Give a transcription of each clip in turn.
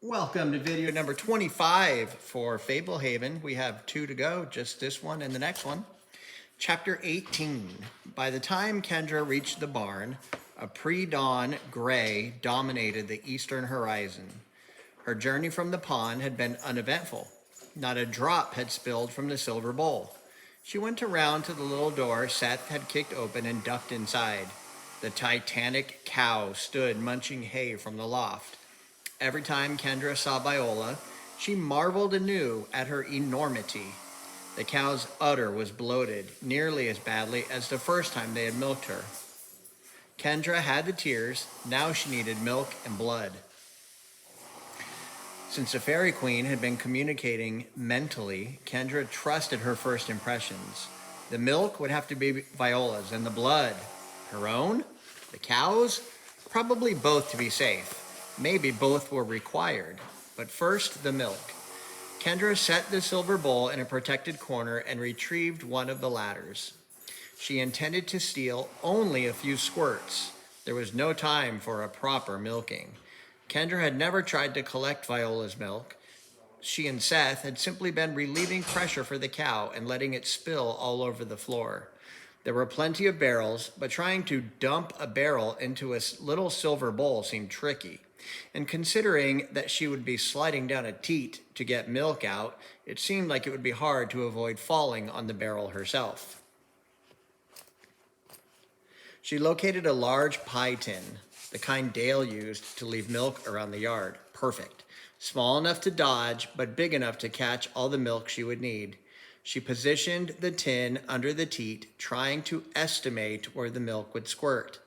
Welcome to video number 25 for Fablehaven. We have 2 to go, just this one and the next one. Chapter 18. By the time Kendra reached the barn, a pre-dawn gray dominated the eastern horizon. Her journey from the pond had been uneventful. Not a drop had spilled from the silver bowl. She went around to the little door Seth had kicked open and ducked inside. The Titanic cow stood munching hay from the loft. Every time Kendra saw Viola, she marveled anew at her enormity. The cow's udder was bloated nearly as badly as the first time they had milked her. Kendra had the tears, now she needed milk and blood. Since the Fairy Queen had been communicating mentally, Kendra trusted her first impressions. The milk would have to be Viola's, and the blood, her own? The cow's? Probably both to be safe. Maybe both were required, but first the milk. Kendra set the silver bowl in a protected corner and retrieved one of the ladders. She intended to steal only a few squirts. There was no time for a proper milking. Kendra had never tried to collect Viola's milk. She and Seth had simply been relieving pressure for the cow and letting it spill all over the floor. There were plenty of barrels, but trying to dump a barrel into a little silver bowl seemed tricky. And considering that she would be sliding down a teat to get milk out, it seemed like it would be hard to avoid falling on the barrel herself. She located a large pie tin, the kind Dale used to leave milk around the yard. Perfect. Small enough to dodge, but big enough to catch all the milk she would need. She positioned the tin under the teat, trying to estimate where the milk would squirt.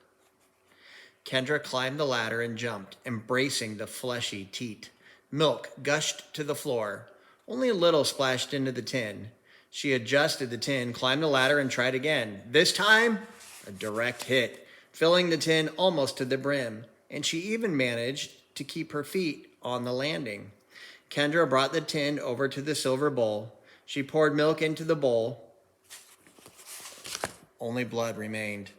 Kendra climbed the ladder and jumped, embracing the fleshy teat. Milk gushed to the floor. Only a little splashed into the tin. She adjusted the tin, climbed the ladder, and tried again. This time, a direct hit, filling the tin almost to the brim, and she even managed to keep her feet on the landing. Kendra brought the tin over to the silver bowl. She poured milk into the bowl. Only blood remained.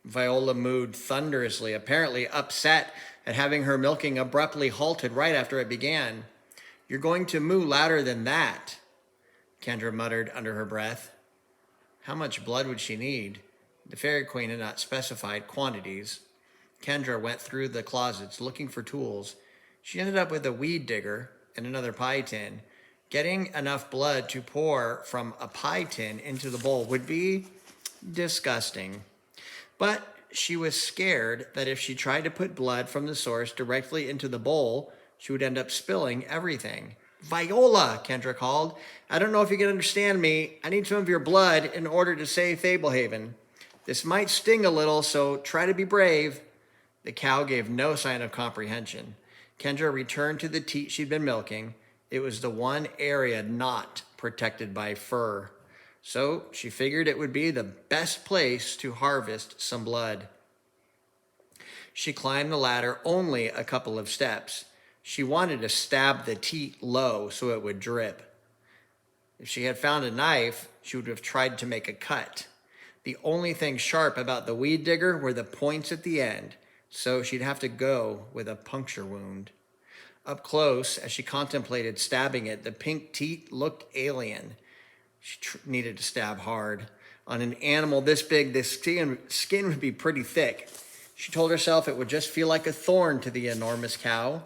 Viola mooed thunderously, apparently upset at having her milking abruptly halted right after it began. "You're going to moo louder than that," Kendra muttered under her breath. How much blood would she need? The Fairy Queen had not specified quantities. Kendra went through the closets looking for tools. She ended up with a weed digger and another pie tin. Getting enough blood to pour from a pie tin into the bowl would be disgusting. But she was scared that if she tried to put blood from the source directly into the bowl, she would end up spilling everything. "Viola," Kendra called. "I don't know if you can understand me. I need some of your blood in order to save Fablehaven. This might sting a little, so try to be brave." The cow gave no sign of comprehension. Kendra returned to the teat she'd been milking. It was the one area not protected by fur. So she figured it would be the best place to harvest some blood. She climbed the ladder only a couple of steps. She wanted to stab the teat low so it would drip. If she had found a knife, she would have tried to make a cut. The only thing sharp about the weed digger were the points at the end, so she'd have to go with a puncture wound. Up close, as she contemplated stabbing it, the pink teat looked alien. She needed to stab hard. On an animal this big, the skin would be pretty thick. She told herself it would just feel like a thorn to the enormous cow.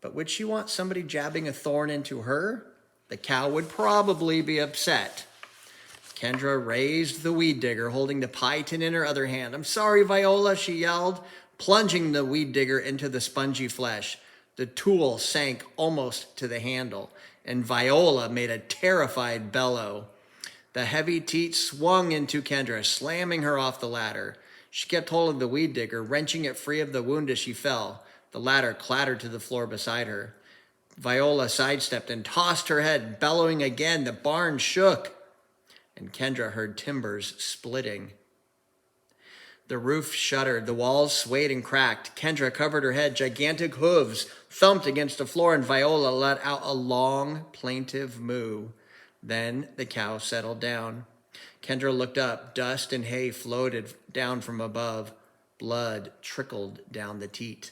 But would she want somebody jabbing a thorn into her? The cow would probably be upset. Kendra raised the weed digger, holding the pie tin in her other hand. "I'm sorry, Viola," she yelled, plunging the weed digger into the spongy flesh. The tool sank almost to the handle, and Viola made a terrified bellow. The heavy teat swung into Kendra, slamming her off the ladder. She kept hold of the weed digger, wrenching it free of the wound as she fell. The ladder clattered to the floor beside her. Viola sidestepped and tossed her head, bellowing again. The barn shook, and Kendra heard timbers splitting. The roof shuddered, the walls swayed and cracked. Kendra covered her head. Gigantic hooves thumped against the floor, and Viola let out a long, plaintive moo. Then the cow settled down. Kendra looked up. Dust and hay floated down from above. Blood trickled down the teat,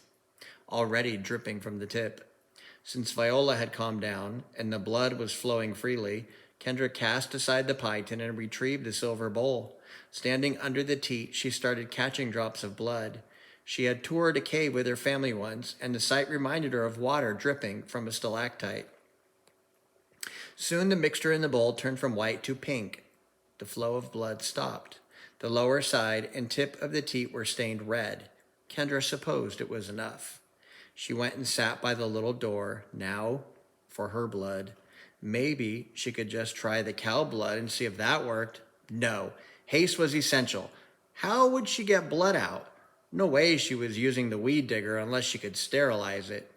already dripping from the tip. Since Viola had calmed down and the blood was flowing freely, Kendra cast aside the pie tin and retrieved the silver bowl. Standing under the teat, she started catching drops of blood. She had toured a cave with her family once, and the sight reminded her of water dripping from a stalactite. Soon the mixture in the bowl turned from white to pink. The flow of blood stopped. The lower side and tip of the teat were stained red. Kendra supposed it was enough. She went and sat by the little door, now for her blood. Maybe she could just try the cow blood and see if that worked. No, haste was essential. How would she get blood out? No way she was using the weed digger unless she could sterilize it.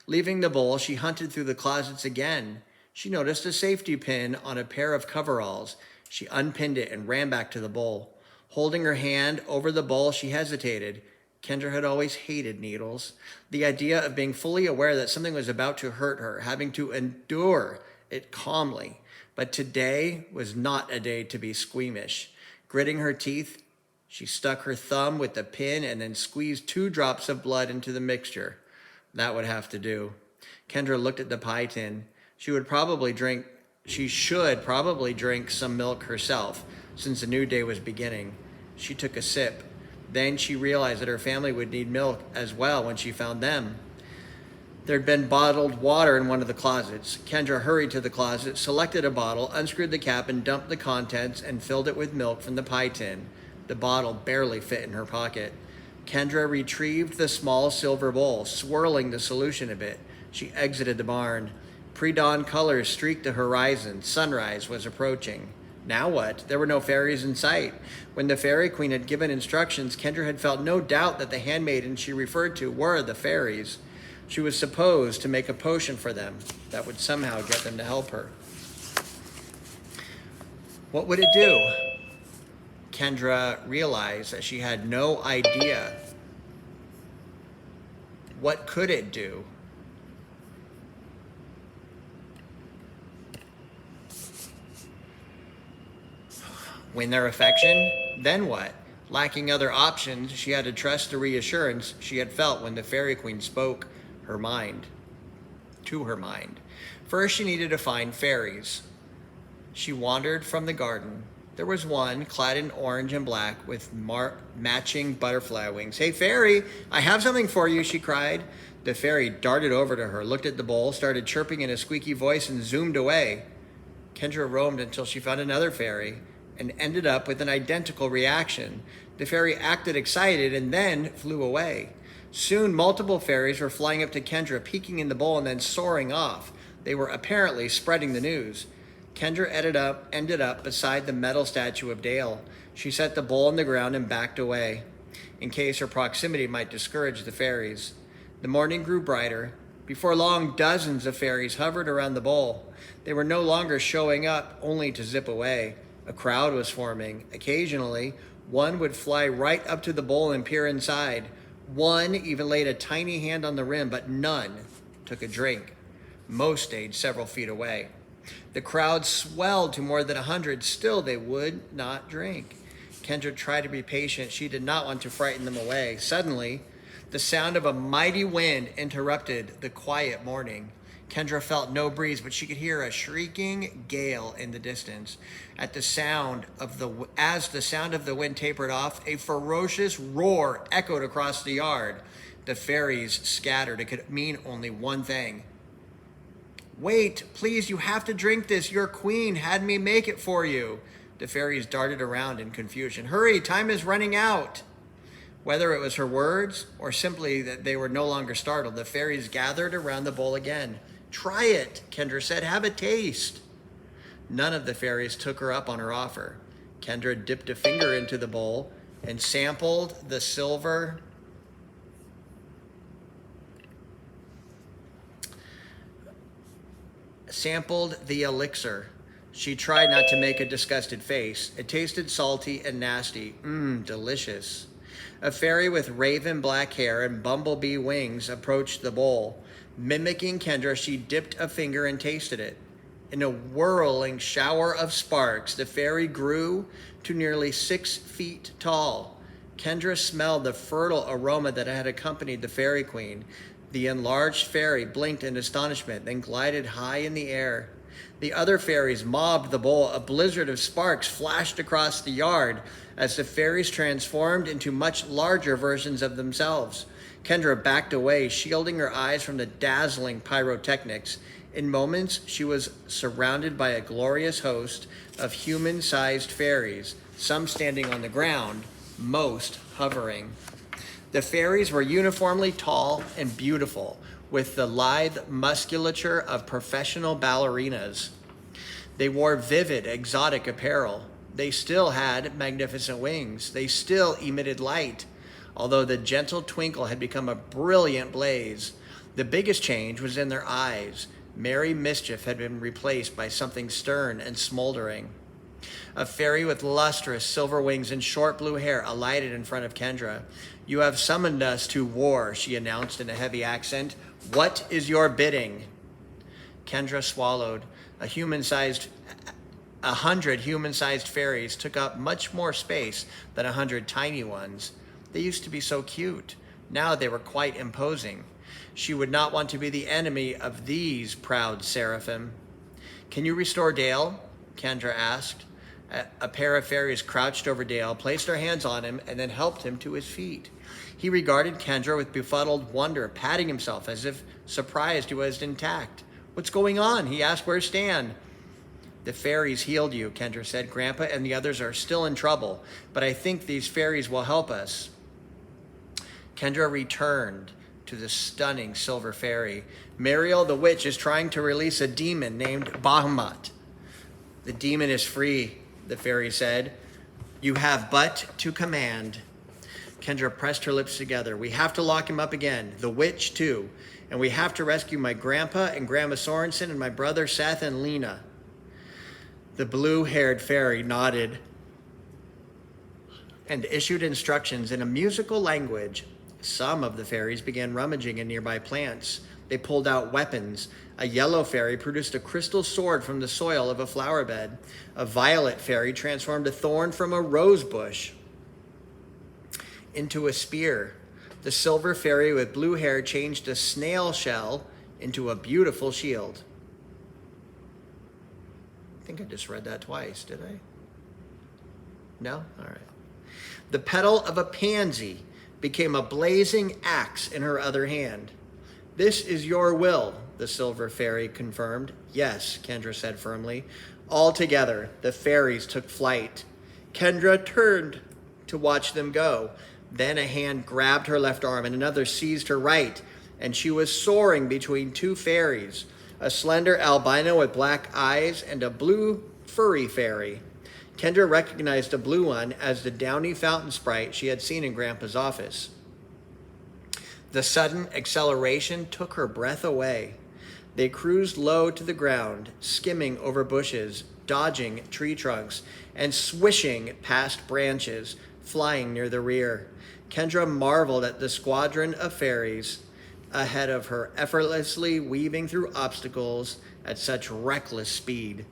Leaving the bowl, she hunted through the closets again. She noticed a safety pin on a pair of coveralls. She unpinned it and ran back to the bowl. Holding her hand over the bowl, she hesitated. Kendra had always hated needles. The idea of being fully aware that something was about to hurt her, having to endure it calmly. But today was not a day to be squeamish. Gritting her teeth, she stuck her thumb with the pin and then squeezed 2 drops of blood into the mixture. That would have to do. Kendra looked at the pie tin. She should probably drink some milk herself, since a new day was beginning. She took a sip. Then she realized that her family would need milk as well when she found them. There'd been bottled water in one of the closets. Kendra hurried to the closet, selected a bottle, unscrewed the cap, and dumped the contents and filled it with milk from the pie tin. The bottle barely fit in her pocket. Kendra retrieved the small silver bowl, swirling the solution a bit. She exited the barn. Pre-dawn colors streaked the horizon. Sunrise was approaching. Now what? There were no fairies in sight. When the fairy queen had given instructions, Kendra had felt no doubt that the handmaidens she referred to were the fairies. She was supposed to make a potion for them that would somehow get them to help her. What would it do? Kendra realized that she had no idea. What could it do? Win their affection? Then what? Lacking other options, she had to trust the reassurance she had felt when the fairy queen spoke to her mind. First, she needed to find fairies. She wandered from the garden. There was one clad in orange and black with matching butterfly wings. "Hey, fairy, I have something for you," she cried. The fairy darted over to her, looked at the bowl, started chirping in a squeaky voice, and zoomed away. Kendra roamed until she found another fairy and ended up with an identical reaction. The fairy acted excited and then flew away. Soon, multiple fairies were flying up to Kendra, peeking in the bowl and then soaring off. They were apparently spreading the news. Kendra ended up beside the metal statue of Dale. She set the bowl on the ground and backed away, in case her proximity might discourage the fairies. The morning grew brighter. Before long, dozens of fairies hovered around the bowl. They were no longer showing up only to zip away. A crowd was forming. Occasionally, one would fly right up to the bowl and peer inside. One even laid a tiny hand on the rim, but none took a drink. Most stayed several feet away. The crowd swelled to more than 100. Still, they would not drink. Kendra tried to be patient. She did not want to frighten them away. Suddenly, the sound of a mighty wind interrupted the quiet morning. Kendra felt no breeze, but she could hear a shrieking gale in the distance. As the sound of the wind tapered off, a ferocious roar echoed across the yard. The fairies scattered. It could mean only one thing. "Wait, please, you have to drink this. Your queen had me make it for you." The fairies darted around in confusion. "Hurry, time is running out." Whether it was her words or simply that they were no longer startled, the fairies gathered around the bowl again. "Try it," Kendra said. "Have a taste." None of the fairies took her up on her offer. Kendra dipped a finger into the bowl and sampled the elixir. She tried not to make a disgusted face. It tasted salty and nasty. Delicious. A fairy with raven black hair and bumblebee wings approached the bowl. Mimicking Kendra, she dipped a finger and tasted it. In a whirling shower of sparks, the fairy grew to nearly 6 feet tall. Kendra smelled the fertile aroma that had accompanied the fairy queen. The enlarged fairy blinked in astonishment, then glided high in the air. The other fairies mobbed the bowl. A blizzard of sparks flashed across the yard as the fairies transformed into much larger versions of themselves. Kendra backed away, shielding her eyes from the dazzling pyrotechnics. In moments, she was surrounded by a glorious host of human-sized fairies, some standing on the ground, most hovering. The fairies were uniformly tall and beautiful, with the lithe musculature of professional ballerinas. They wore vivid, exotic apparel. They still had magnificent wings. They still emitted light, although the gentle twinkle had become a brilliant blaze. The biggest change was in their eyes. Merry mischief had been replaced by something stern and smoldering. A fairy with lustrous silver wings and short blue hair alighted in front of Kendra. "You have summoned us to war," she announced in a heavy accent. "What is your bidding?" Kendra swallowed. 100 human-sized fairies took up much more space than 100 tiny ones. They used to be so cute. Now they were quite imposing. She would not want to be the enemy of these proud seraphim. "Can you restore Dale?" Kendra asked. A pair of fairies crouched over Dale, placed their hands on him, and then helped him to his feet. He regarded Kendra with befuddled wonder, patting himself as if surprised he was intact. "What's going on?" he asked. "Where's Stan?" "The fairies healed you," Kendra said. "Grandpa and the others are still in trouble, but I think these fairies will help us." Kendra returned to the stunning silver fairy. "Mariel the witch is trying to release a demon named Bahamut." "The demon is free," the fairy said. "You have but to command." Kendra pressed her lips together. "We have to lock him up again, the witch too, and we have to rescue my grandpa and Grandma Sorensen and my brother Seth and Lena." The blue-haired fairy nodded and issued instructions in a musical language. Some of the fairies began rummaging in nearby plants. They pulled out weapons. A yellow fairy produced a crystal sword from the soil of a flower bed. A violet fairy transformed a thorn from a rose bush into a spear. The silver fairy with blue hair changed a snail shell into a beautiful shield. I think I just read that twice, did I? No? All right. The petal of a pansy became a blazing axe in her other hand. "This is your will," the silver fairy confirmed. "Yes," Kendra said firmly. All together, the fairies took flight. Kendra turned to watch them go. Then a hand grabbed her left arm and another seized her right, and she was soaring between two fairies, a slender albino with black eyes and a blue furry fairy. Kendra recognized the blue one as the downy fountain sprite she had seen in Grandpa's office. The sudden acceleration took her breath away. They cruised low to the ground, skimming over bushes, dodging tree trunks, and swishing past branches, flying near the rear. Kendra marveled at the squadron of fairies ahead of her, effortlessly weaving through obstacles at such reckless speed.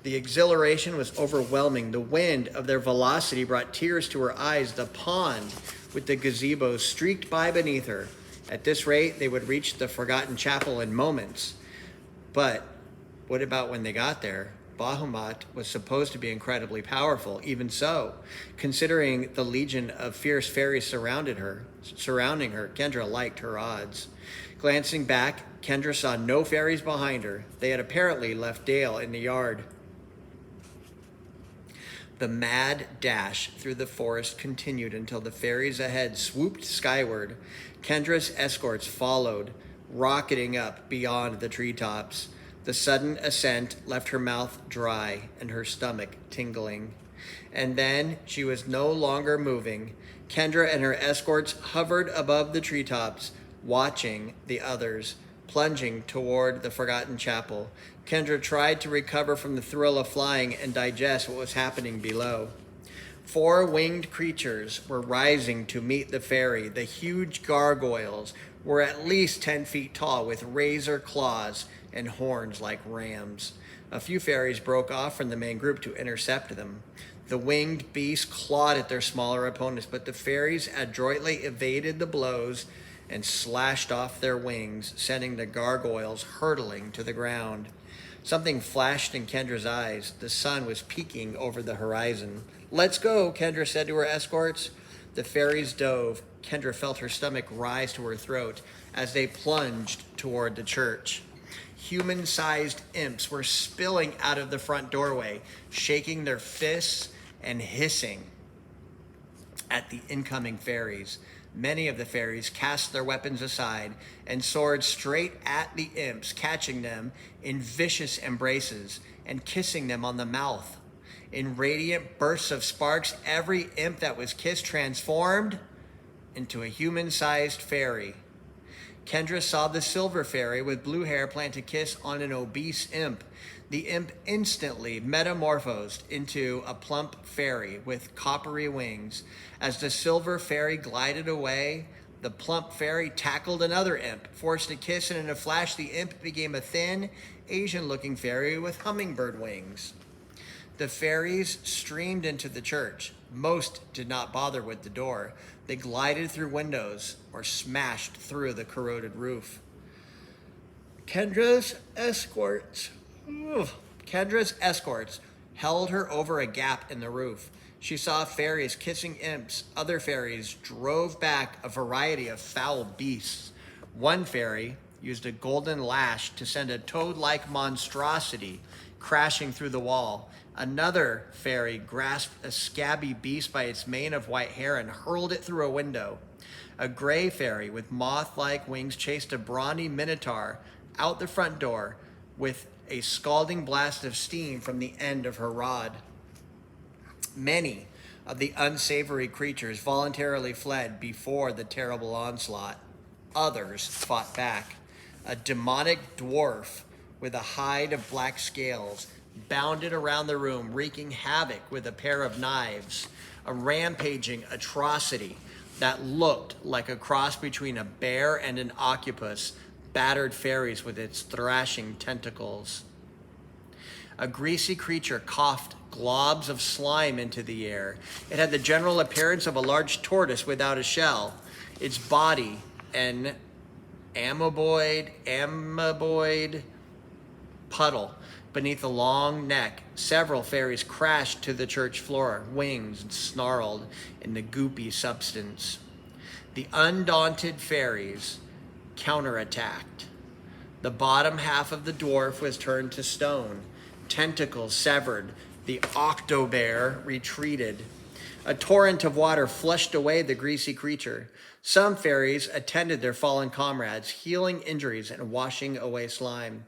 The exhilaration was overwhelming. The wind of their velocity brought tears to her eyes. The pond with the gazebo streaked by beneath her. At this rate, they would reach the forgotten chapel in moments. But what about when they got there? Bahamut was supposed to be incredibly powerful. Even so, considering the legion of fierce fairies surrounding her, Kendra liked her odds. Glancing back, Kendra saw no fairies behind her. They had apparently left Dale in the yard. The mad dash through the forest continued until the fairies ahead swooped skyward. Kendra's escorts followed, rocketing up beyond the treetops. The sudden ascent left her mouth dry and her stomach tingling. And then she was no longer moving. Kendra and her escorts hovered above the treetops, watching the others plunging toward the forgotten chapel. Kendra tried to recover from the thrill of flying and digest what was happening below. 4 winged creatures were rising to meet the fairy. The huge gargoyles were at least 10 feet tall, with razor claws and horns like rams. A few fairies broke off from the main group to intercept them. The winged beasts clawed at their smaller opponents, but the fairies adroitly evaded the blows and slashed off their wings, sending the gargoyles hurtling to the ground. Something flashed in Kendra's eyes. The sun was peeking over the horizon. "Let's go," Kendra said to her escorts. The fairies dove. Kendra felt her stomach rise to her throat as they plunged toward the church. Human-sized imps were spilling out of the front doorway, shaking their fists and hissing at the incoming fairies. Many of the fairies cast their weapons aside and soared straight at the imps, catching them in vicious embraces and kissing them on the mouth. In radiant bursts of sparks, every imp that was kissed transformed into a human-sized fairy. Kendra saw the silver fairy with blue hair plant a kiss on an obese imp. The imp instantly metamorphosed into a plump fairy with coppery wings. As the silver fairy glided away, the plump fairy tackled another imp, forced a kiss, and in a flash the imp became a thin, Asian-looking fairy with hummingbird wings. The fairies streamed into the church. Most did not bother with the door. They glided through windows or smashed through the corroded roof. Kendra's escorts held her over a gap in the roof. She saw fairies kissing imps. Other fairies drove back a variety of foul beasts. One fairy used a golden lash to send a toad-like monstrosity crashing through the wall. Another fairy grasped a scabby beast by its mane of white hair and hurled it through a window. A gray fairy with moth-like wings chased a brawny minotaur out the front door with a scalding blast of steam from the end of her rod. Many of the unsavory creatures voluntarily fled before the terrible onslaught. Others fought back. A demonic dwarf with a hide of black scales bounded around the room, wreaking havoc with a pair of knives. A rampaging atrocity that looked like a cross between a bear and an octopus battered fairies with its thrashing tentacles. A greasy creature coughed globs of slime into the air. It had the general appearance of a large tortoise without a shell. Its body, an amoeboid puddle beneath a long neck. Several fairies crashed to the church floor, wings snarled in the goopy substance. The undaunted fairies counterattacked. The bottom half of the dwarf was turned to stone. Tentacles severed. The octobear retreated. A torrent of water flushed away the greasy creature. Some fairies attended their fallen comrades, healing injuries and washing away slime.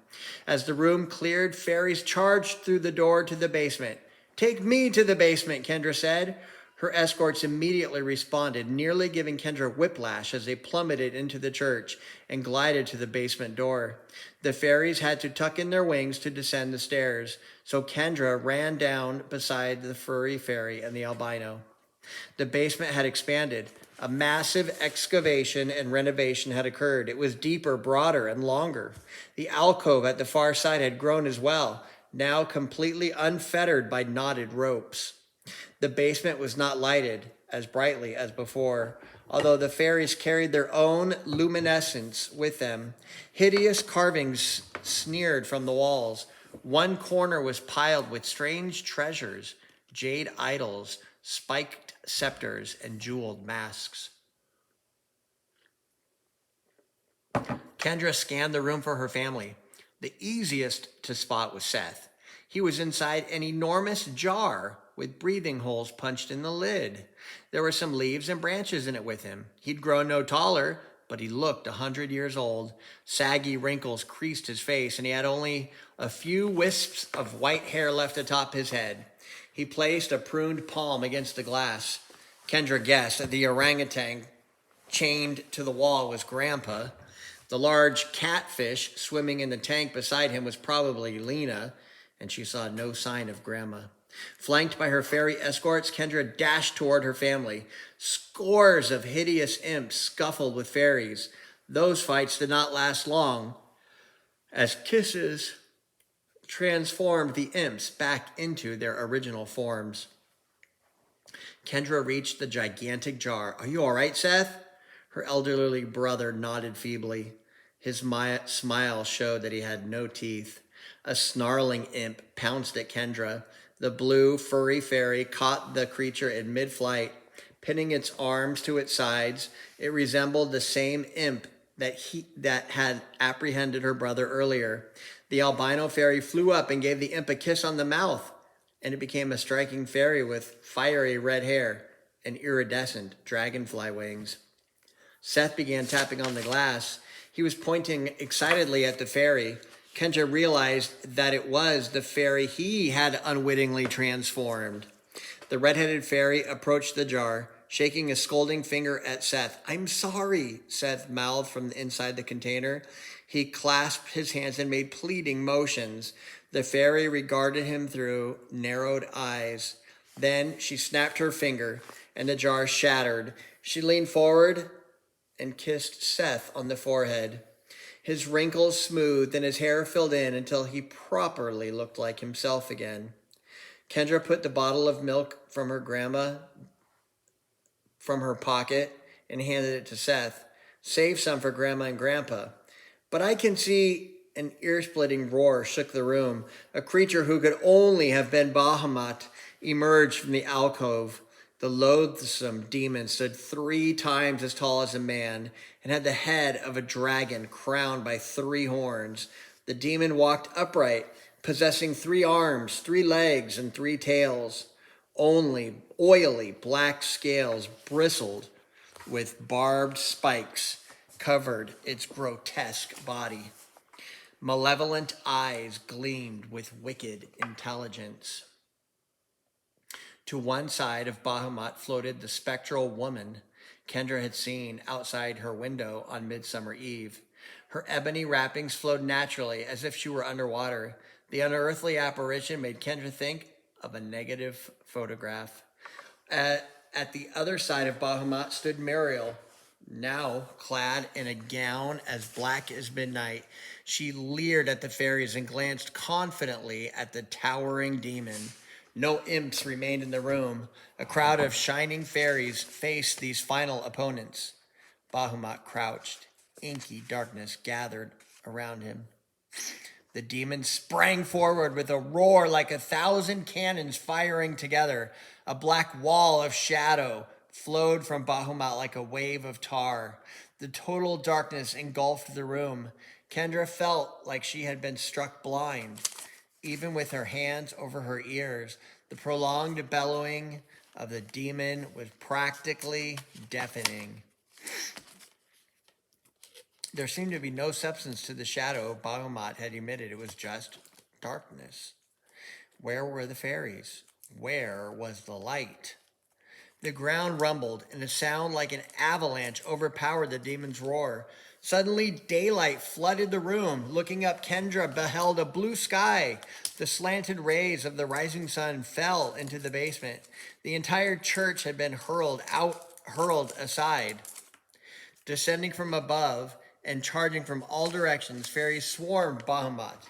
As the room cleared, fairies charged through the door to the basement. "Take me to the basement," Kendra said. Her escorts immediately responded, nearly giving Kendra whiplash as they plummeted into the church and glided to the basement door. The fairies had to tuck in their wings to descend the stairs, so Kendra ran down beside the furry fairy and the albino. The basement had expanded. A massive excavation and renovation had occurred. It was deeper, broader, and longer. The alcove at the far side had grown as well, now completely unfettered by knotted ropes. The basement was not lighted as brightly as before, although the fairies carried their own luminescence with them. Hideous carvings sneered from the walls. One corner was piled with strange treasures, jade idols, spiked scepters, and jeweled masks. Kendra scanned the room for her family. The easiest to spot was Seth. He was inside an enormous jar with breathing holes punched in the lid. There were some leaves and branches in it with him. He'd grown no taller, but he looked 100 years old. Saggy wrinkles creased his face, and he had only a few wisps of white hair left atop his head. He placed a pruned palm against the glass. Kendra guessed that the orangutan chained to the wall was Grandpa. The large catfish swimming in the tank beside him was probably Lena, and she saw no sign of Grandma. Flanked by her fairy escorts, Kendra dashed toward her family. Scores of hideous imps scuffled with fairies. Those fights did not last long, as kisses transformed the imps back into their original forms. Kendra reached the gigantic jar. "Are you all right, Seth?" Her elderly brother nodded feebly. His smile showed that he had no teeth. A snarling imp pounced at Kendra. The blue, furry fairy caught the creature in mid-flight, pinning its arms to its sides. It resembled the same imp that had apprehended her brother earlier. The albino fairy flew up and gave the imp a kiss on the mouth, and it became a striking fairy with fiery red hair and iridescent dragonfly wings. Seth began tapping on the glass. He was pointing excitedly at the fairy. Kendra realized that it was the fairy he had unwittingly transformed. The red-headed fairy approached the jar, shaking a scolding finger at Seth. "I'm sorry," Seth mouthed from inside the container. He clasped his hands and made pleading motions. The fairy regarded him through narrowed eyes. Then she snapped her finger, and the jar shattered. She leaned forward and kissed Seth on the forehead. His wrinkles smoothed and his hair filled in until he properly looked like himself again. Kendra put the bottle of milk from her grandma from her pocket and handed it to Seth. "Save some for Grandma and Grandpa." But I can see an ear-splitting roar shook the room. A creature who could only have been Bahamut emerged from the alcove. The loathsome demon stood 3 times as tall as a man and had the head of a dragon crowned by 3 horns. The demon walked upright, possessing 3 arms, 3 legs, and 3 tails. Only oily black scales bristled with barbed spikes covered its grotesque body. Malevolent eyes gleamed with wicked intelligence. To one side of Bahamut floated the spectral woman Kendra had seen outside her window on Midsummer Eve. Her ebony wrappings flowed naturally as if she were underwater. The unearthly apparition made Kendra think of a negative photograph. At the other side of Bahamut stood Muriel, now clad in a gown as black as midnight. She leered at the fairies and glanced confidently at the towering demon. No imps remained in the room. A crowd of shining fairies faced these final opponents. Bahamut crouched. Inky darkness gathered around him. The demon sprang forward with a roar like 1,000 cannons firing together. A black wall of shadow flowed from Bahamut like a wave of tar. The total darkness engulfed the room. Kendra felt like she had been struck blind. Even with her hands over her ears, the prolonged bellowing of the demon was practically deafening. There seemed to be no substance to the shadow Bahamut had emitted. It was just darkness. Where were the fairies? Where was the light? The ground rumbled, and a sound like an avalanche overpowered the demon's roar. Suddenly, daylight flooded the room. Looking up, Kendra beheld a blue sky. The slanted rays of the rising sun fell into the basement. The entire church had been hurled aside. Descending from above and charging from all directions, fairies swarmed Bahamut.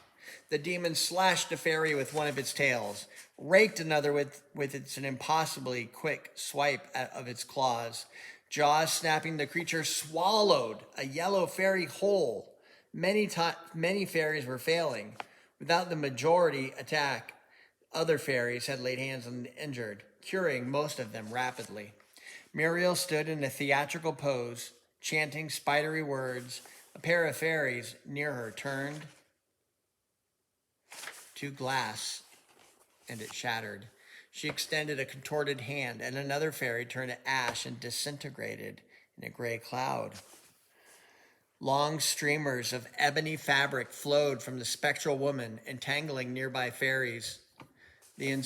The demon slashed a fairy with one of its tails, raked another with an impossibly quick swipe of its claws. Jaws snapping, the creature swallowed a yellow fairy whole. Many fairies were failing. Without the majority attack, other fairies had laid hands on the injured, curing most of them rapidly. Muriel stood in a theatrical pose, chanting spidery words. A pair of fairies near her turned to glass, and it shattered. She extended a contorted hand, and another fairy turned to ash and disintegrated in a gray cloud. Long streamers of ebony fabric flowed from the spectral woman, entangling nearby fairies. The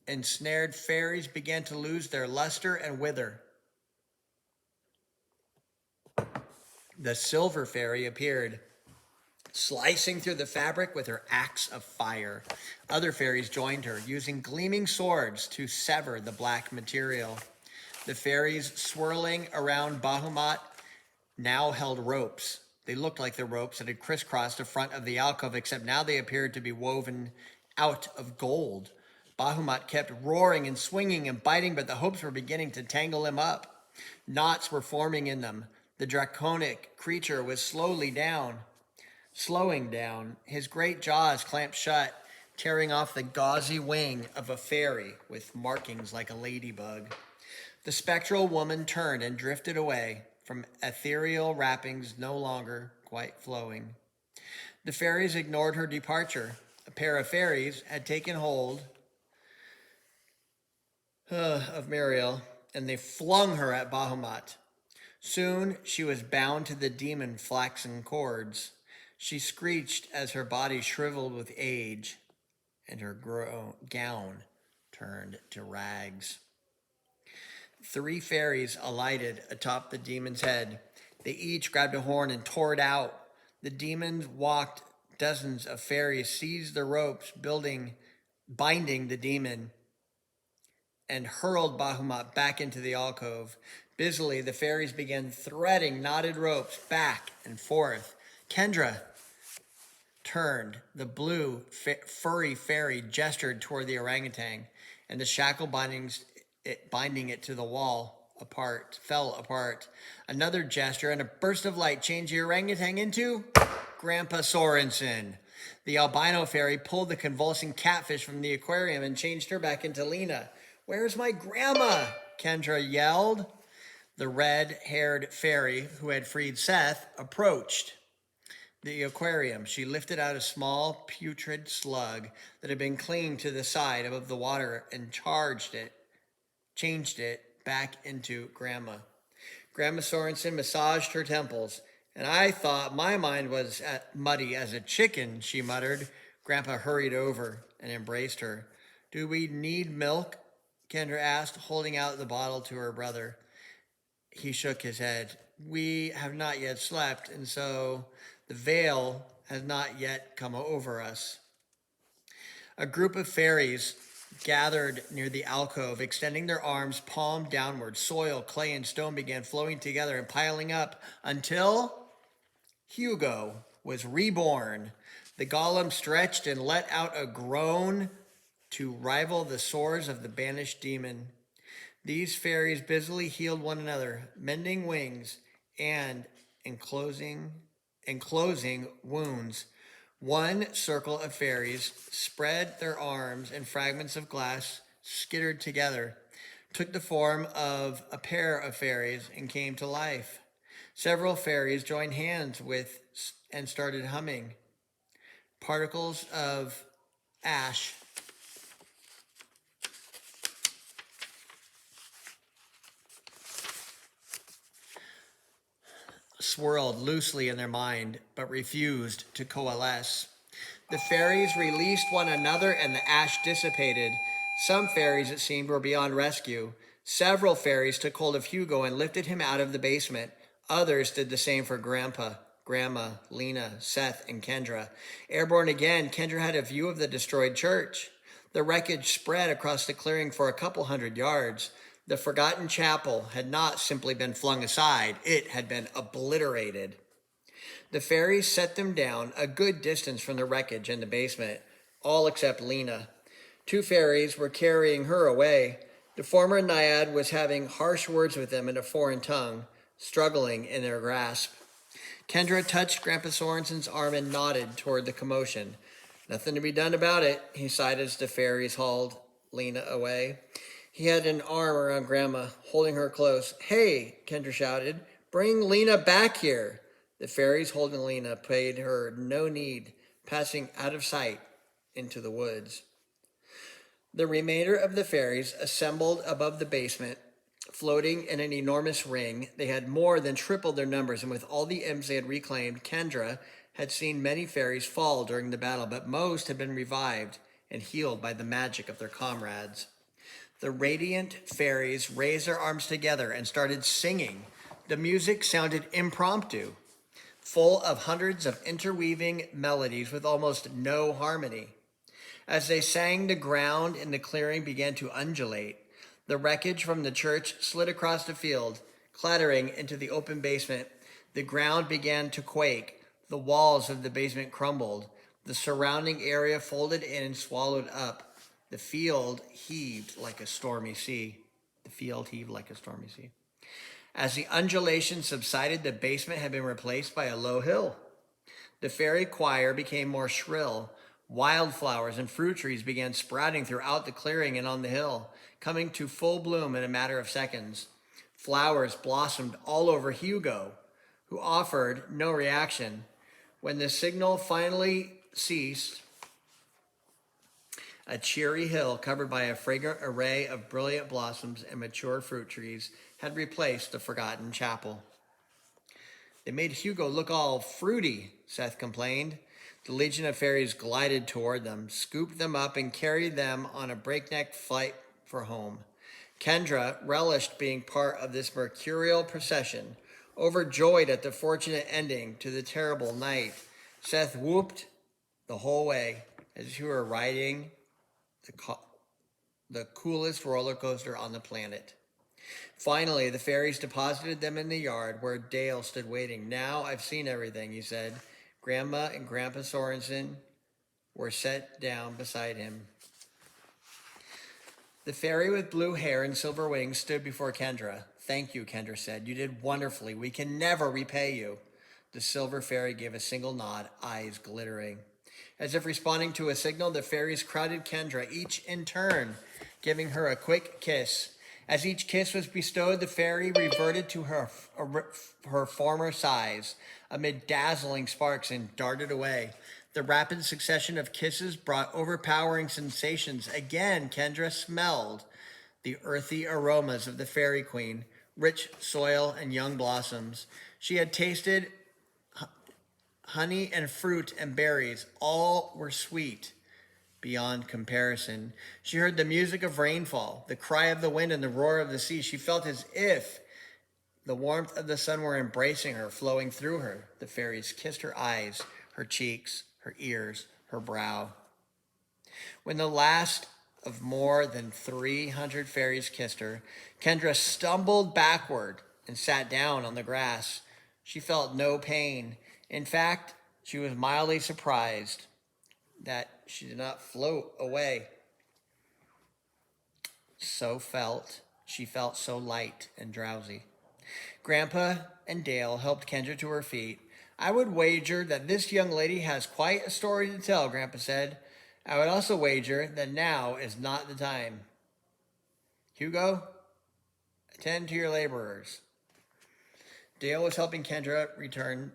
ensnared fairies began to lose their luster and wither. The silver fairy appeared, slicing through the fabric with her axe of fire. Other fairies joined her, using gleaming swords to sever the black material. The fairies swirling around Bahamut now held ropes. They looked like the ropes that had crisscrossed the front of the alcove, except now they appeared to be woven out of gold. Bahamut kept roaring and swinging and biting, but the hopes were beginning to tangle him up. Knots were forming in them. The draconic creature was slowing down, his great jaws clamped shut, tearing off the gauzy wing of a fairy with markings like a ladybug. The spectral woman turned and drifted away from ethereal wrappings no longer quite flowing. The fairies ignored her departure. A pair of fairies had taken hold of Muriel, and they flung her at Bahamut. Soon she was bound to the demon flaxen cords. She screeched as her body shriveled with age, and her gown turned to rags. 3 fairies alighted atop the demon's head. They each grabbed a horn and tore it out. The demons walked. Dozens of fairies seized the ropes, binding the demon, and hurled Bahamut back into the alcove. Busily, the fairies began threading knotted ropes back and forth. Kendra turned. The blue, furry fairy gestured toward the orangutan, and the shackle binding it to the wall fell apart. Another gesture, and a burst of light changed the orangutan into Grandpa Sorensen. The albino fairy pulled the convulsing catfish from the aquarium and changed her back into Lena. "Where's my grandma?" Kendra yelled. The red-haired fairy who had freed Seth approached the aquarium. She lifted out a small putrid slug that had been clinging to the side above the water and changed it back into Grandma. Grandma Sorensen massaged her temples. "And I thought my mind was muddy as a chicken," she muttered. Grandpa hurried over and embraced her. "Do we need milk?" Kendra asked, holding out the bottle to her brother. He shook his head. "We have not yet slept, and so the veil has not yet come over us." A group of fairies gathered near the alcove, extending their arms palm downward. Soil, clay, and stone began flowing together and piling up until Hugo was reborn. The golem stretched and let out a groan to rival the soars of the banished demon. These fairies busily healed one another, mending wings and enclosing wounds. One circle of fairies spread their arms, and fragments of glass skittered together, took the form of a pair of fairies, and came to life. Several fairies joined hands and started humming. Particles of ash swirled loosely in their mind, but refused to coalesce. The fairies released one another, and the ash dissipated. Some fairies, it seemed, were beyond rescue. Several fairies took hold of Hugo and lifted him out of the basement. Others did the same for Grandpa, Grandma, Lena, Seth, and Kendra. Airborne again, Kendra had a view of the destroyed church. The wreckage spread across the clearing for a couple hundred yards. The forgotten chapel had not simply been flung aside, it had been obliterated. The fairies set them down a good distance from the wreckage in the basement, all except Lena. 2 fairies were carrying her away. The former naiad was having harsh words with them in a foreign tongue, struggling in their grasp. Kendra touched Grandpa Sorensen's arm and nodded toward the commotion. "Nothing to be done about it," he sighed as the fairies hauled Lena away. He had an arm around Grandma, holding her close. "Hey," Kendra shouted, "bring Lena back here." The fairies holding Lena paid her no heed, passing out of sight into the woods. The remainder of the fairies assembled above the basement, floating in an enormous ring. They had more than tripled their numbers, and with all the imps they had reclaimed, Kendra had seen many fairies fall during the battle, but most had been revived and healed by the magic of their comrades. The radiant fairies raised their arms together and started singing. The music sounded impromptu, full of hundreds of interweaving melodies with almost no harmony. As they sang, the ground in the clearing began to undulate. The wreckage from the church slid across the field, clattering into the open basement. The ground began to quake. The walls of the basement crumbled. The surrounding area folded in and swallowed up. The field heaved like a stormy sea. As the undulation subsided, the basement had been replaced by a low hill. The fairy choir became more shrill. Wildflowers and fruit trees began sprouting throughout the clearing and on the hill, coming to full bloom in a matter of seconds. Flowers blossomed all over Hugo, who offered no reaction. When the signal finally ceased, a cheery hill covered by a fragrant array of brilliant blossoms and mature fruit trees had replaced the forgotten chapel. They made Hugo look all fruity, Seth complained. The legion of fairies glided toward them, scooped them up, and carried them on a breakneck flight for home. Kendra relished being part of this mercurial procession, overjoyed at the fortunate ending to the terrible night. Seth whooped the whole way as if he were riding the coolest roller coaster on the planet. Finally, the fairies deposited them in the yard where Dale stood waiting. Now I've seen everything, he said. Grandma and Grandpa Sorensen were set down beside him. The fairy with blue hair and silver wings stood before Kendra. Thank you, Kendra said. You did wonderfully. We can never repay you. The silver fairy gave a single nod, eyes glittering. As if responding to a signal, the fairies crowded Kendra, each in turn, giving her a quick kiss. As each kiss was bestowed, the fairy reverted to her former size amid dazzling sparks and darted away. The rapid succession of kisses brought overpowering sensations. Again, Kendra smelled the earthy aromas of the fairy queen, rich soil and young blossoms. She had tasted honey and fruit and berries. All were sweet beyond comparison. She heard the music of rainfall, the cry of the wind, and the roar of the sea. She felt as if the warmth of the sun were embracing her, flowing through her. The fairies kissed her eyes, her cheeks, her ears, her brow. When the last of more than 300 fairies kissed her, Kendra stumbled backward and sat down on the grass. She felt no pain. In fact, she was mildly surprised that she did not float away. She felt so light and drowsy. Grandpa and Dale helped Kendra to her feet. I would wager that this young lady has quite a story to tell, Grandpa said. I would also wager that now is not the time. Hugo, attend to your laborers. Dale was helping Kendra return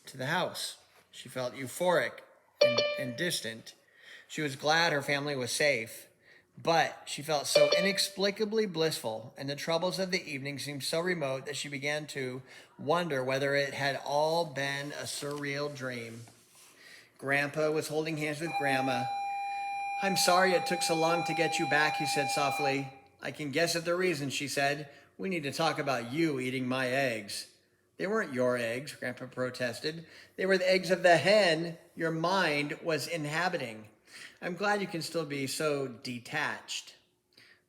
to the house. She felt euphoric and distant. She was glad her family was safe, but she felt so inexplicably blissful, and the troubles of the evening seemed so remote that she began to wonder whether it had all been a surreal dream. Grandpa was holding hands with Grandma. I'm sorry it took so long to get you back, he said softly. I can guess at the reason, she said. We need to talk about you eating my eggs. They weren't your eggs, Grandpa protested. They were the eggs of the hen your mind was inhabiting. I'm glad you can still be so detached.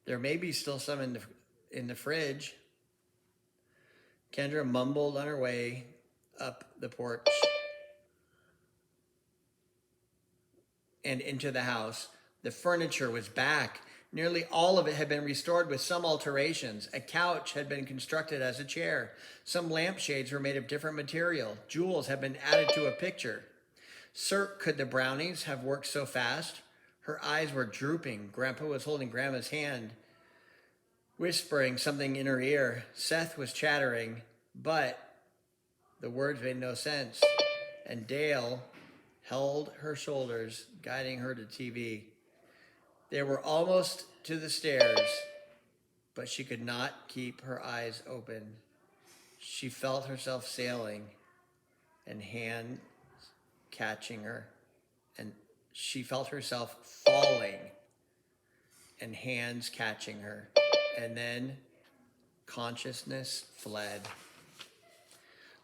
There may be still some in the fridge. Kendra mumbled on her way up the porch and into the house. The furniture was back. Nearly all of it had been restored with some alterations. A couch had been constructed as a chair. Some lampshades were made of different material. Jewels had been added to a picture. Sir, could the brownies have worked so fast? Her eyes were drooping. Grandpa was holding Grandma's hand, whispering something in her ear. Seth was chattering, but the words made no sense. And Dale held her shoulders, guiding her to TV. They were almost to the stairs, but she could not keep her eyes open. She felt herself sailing and hands catching her, and she felt herself falling and hands catching her, and then consciousness fled.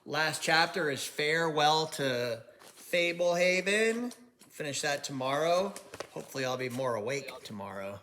Last chapter is Farewell to Fablehaven. Finish that tomorrow. Hopefully I'll be more awake tomorrow.